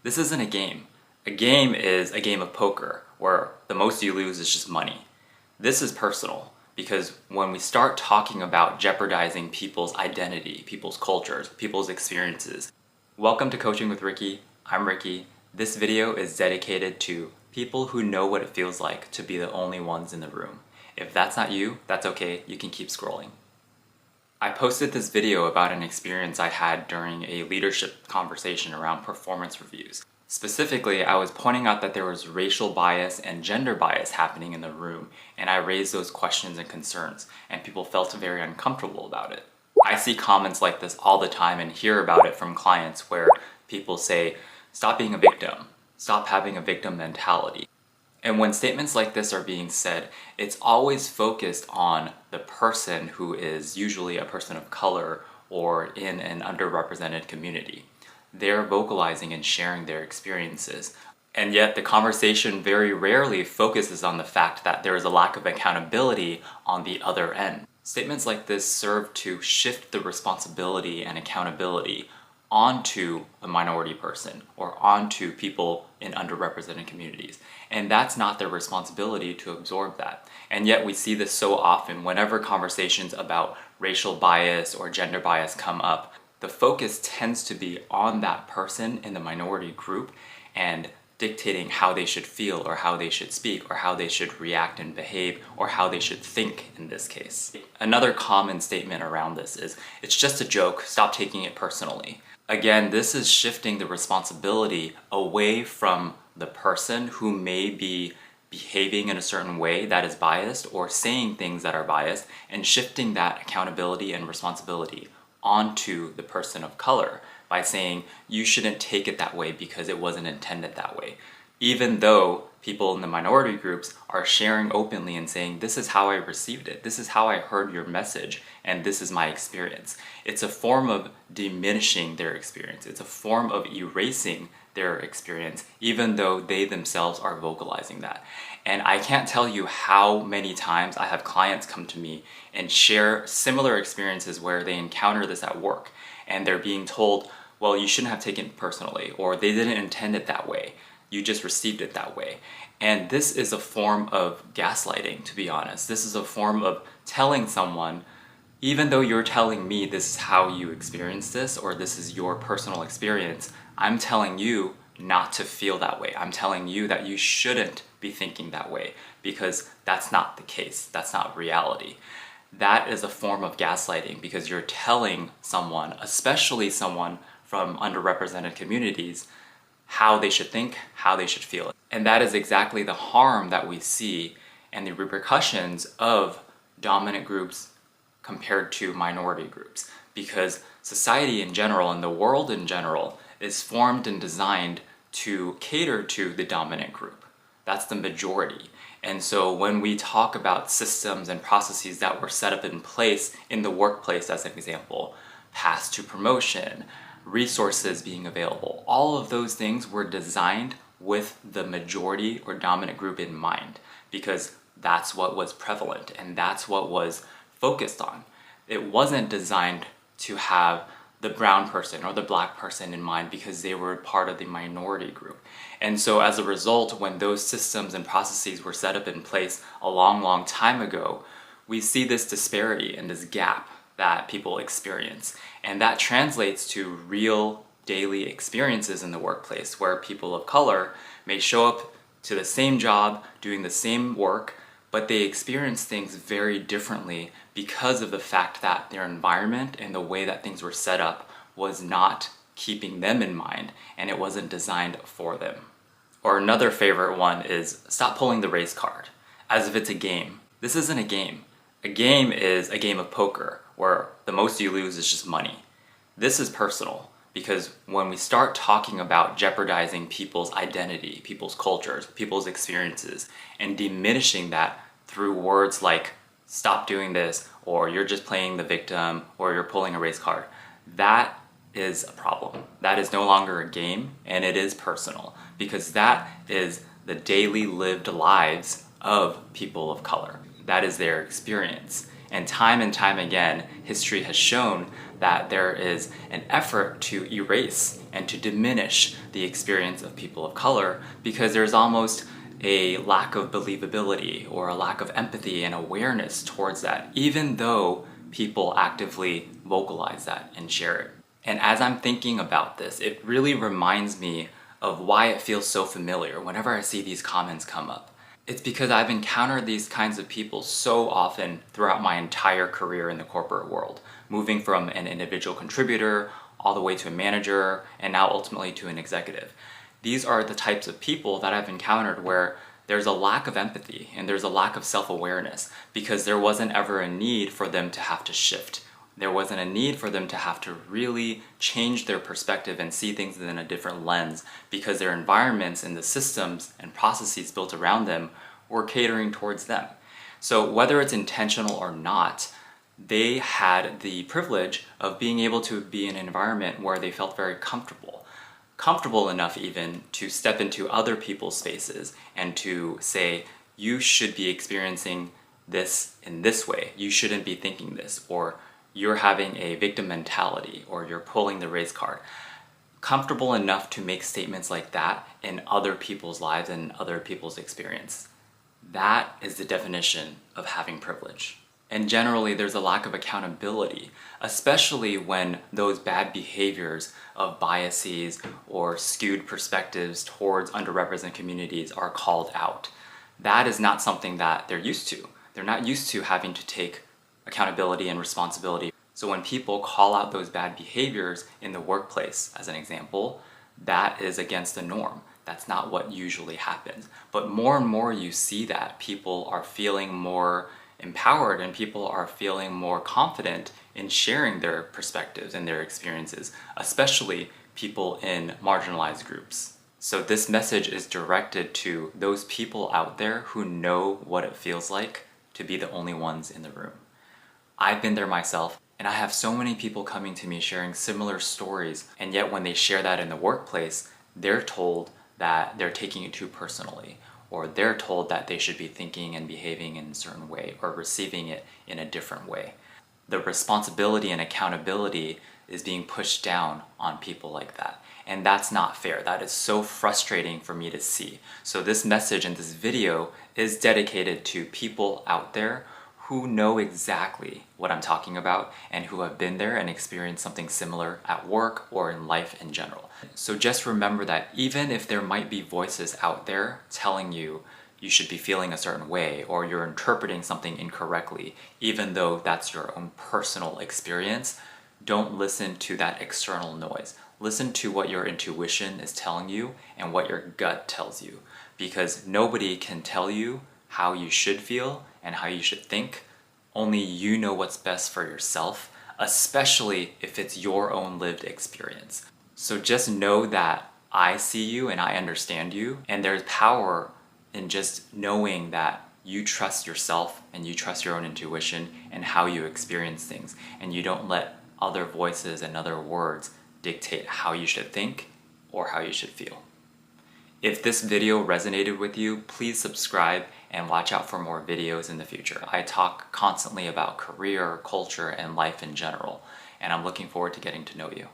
This isn't a game. A game is a game of poker where the most you lose is just money. This is personal because when we start talking about jeopardizing people's identity, people's cultures, people's experiences. Welcome to Coaching with Ricky. I'm Ricky. This video is dedicated to people who know what it feels like to be the only ones in the room. If that's not you, that's okay. You can keep scrolling. I posted this video about an experience I had during a leadership conversation around performance reviews. Specifically, I was pointing out that there was racial bias and gender bias happening in the room, and I raised those questions and concerns, and people felt very uncomfortable about it. I see comments like this all the time and hear about it from clients where people say, "Stop being a victim. Stop having a victim mentality." And when statements like this are being said, it's always focused on the person who is usually a person of color or in an underrepresented community. They're vocalizing and sharing their experiences. And yet the conversation very rarely focuses on the fact that there is a lack of accountability on the other end. Statements like this serve to shift the responsibility and accountability onto a minority person or onto people in underrepresented communities. And that's not their responsibility to absorb that. And yet we see this so often whenever conversations about racial bias or gender bias come up. The focus tends to be on that person in the minority group and dictating how they should feel or how they should speak or how they should react and behave or how they should think in this case. Another common statement around this is, "It's just a joke, stop taking it personally." Again, this is shifting the responsibility away from the person who may be behaving in a certain way that is biased or saying things that are biased and shifting that accountability and responsibility onto the person of color by saying you shouldn't take it that way because it wasn't intended that way. Even though people in the minority groups are sharing openly and saying, "This is how I received it, this is how I heard your message, and this is my experience." It's a form of diminishing their experience. It's a form of erasing their experience, even though they themselves are vocalizing that. And I can't tell you how many times I have clients come to me and share similar experiences where they encounter this at work, and they're being told, "Well, you shouldn't have taken it personally," or "They didn't intend it that way. You just received it that way." And this is a form of gaslighting, to be honest. This is a form of telling someone, even though you're telling me this is how you experience this, or this is your personal experience, I'm telling you not to feel that way. I'm telling you that you shouldn't be thinking that way because that's not the case. That's not reality. That is a form of gaslighting because you're telling someone, especially someone from underrepresented communities, how they should think, how they should feel. And that is exactly the harm that we see and the repercussions of dominant groups compared to minority groups. Because society in general and the world in general is formed and designed to cater to the dominant group. That's the majority. And so when we talk about systems and processes that were set up in place in the workplace, as an example, paths to promotion, resources being available, all of those things were designed with the majority or dominant group in mind because that's what was prevalent and that's what was focused on. It wasn't designed to have the brown person or the black person in mind because they were part of the minority group. And so as a result, when those systems and processes were set up in place a long time ago, we see this disparity and this gap that people experience. And that translates to real daily experiences in the workplace where people of color may show up to the same job, doing the same work, but they experience things very differently because of the fact that their environment and the way that things were set up was not keeping them in mind and it wasn't designed for them. Or another favorite one is, "Stop pulling the race card," as if it's a game. This isn't a game. A game is a game of poker where the most you lose is just money. This is personal because when we start talking about jeopardizing people's identity, people's cultures, people's experiences, and diminishing that through words like "stop doing this," or "you're just playing the victim," or "you're pulling a race card," that is a problem. That is no longer a game, and it is personal because that is the daily lived lives of people of color. That is their experience. And time again, history has shown that there is an effort to erase and to diminish the experience of people of color because there's almost a lack of believability or a lack of empathy and awareness towards that, even though people actively vocalize that and share it. And as I'm thinking about this, it really reminds me of why it feels so familiar whenever I see these comments come up. It's because I've encountered these kinds of people so often throughout my entire career in the corporate world, moving from an individual contributor all the way to a manager and now ultimately to an executive. These are the types of people that I've encountered where there's a lack of empathy and there's a lack of self-awareness because there wasn't ever a need for them to have to shift. There wasn't a need for them to have to really change their perspective and see things in a different lens because their environments and the systems and processes built around them were catering towards them. So whether it's intentional or not, they had the privilege of being able to be in an environment where they felt very comfortable enough even to step into other people's spaces and to say, you should be experiencing this in this way, you shouldn't be thinking this, or you're having a victim mentality, or you're pulling the race card. Comfortable enough to make statements like that in other people's lives and other people's experience. That is the definition of having privilege. And generally, there's a lack of accountability, especially when those bad behaviors of biases or skewed perspectives towards underrepresented communities are called out. That is not something that they're used to. They're not used to having to take accountability and responsibility. So when people call out those bad behaviors in the workplace, as an example, that is against the norm. That's not what usually happens. But more and more you see that people are feeling more empowered and people are feeling more confident in sharing their perspectives and their experiences, especially people in marginalized groups. So this message is directed to those people out there who know what it feels like to be the only ones in the room. I've been there myself, and I have so many people coming to me sharing similar stories, and yet when they share that in the workplace, they're told that they're taking it too personally, or they're told that they should be thinking and behaving in a certain way, or receiving it in a different way. The responsibility and accountability is being pushed down on people like that, and that's not fair. That is so frustrating for me to see. So this message and this video is dedicated to people out there who know exactly what I'm talking about and who have been there and experienced something similar at work or in life in general. So just remember that even if there might be voices out there telling you you should be feeling a certain way or you're interpreting something incorrectly, even though that's your own personal experience, don't listen to that external noise. Listen to what your intuition is telling you and what your gut tells you, because nobody can tell you how you should feel and how you should think. Only you know what's best for yourself, especially if it's your own lived experience. So just know that I see you and I understand you, and there's power in just knowing that you trust yourself and you trust your own intuition and how you experience things, and you don't let other voices and other words dictate how you should think or how you should feel. If this video resonated with you, please subscribe and watch out for more videos in the future. I talk constantly about career, culture, and life in general, and I'm looking forward to getting to know you.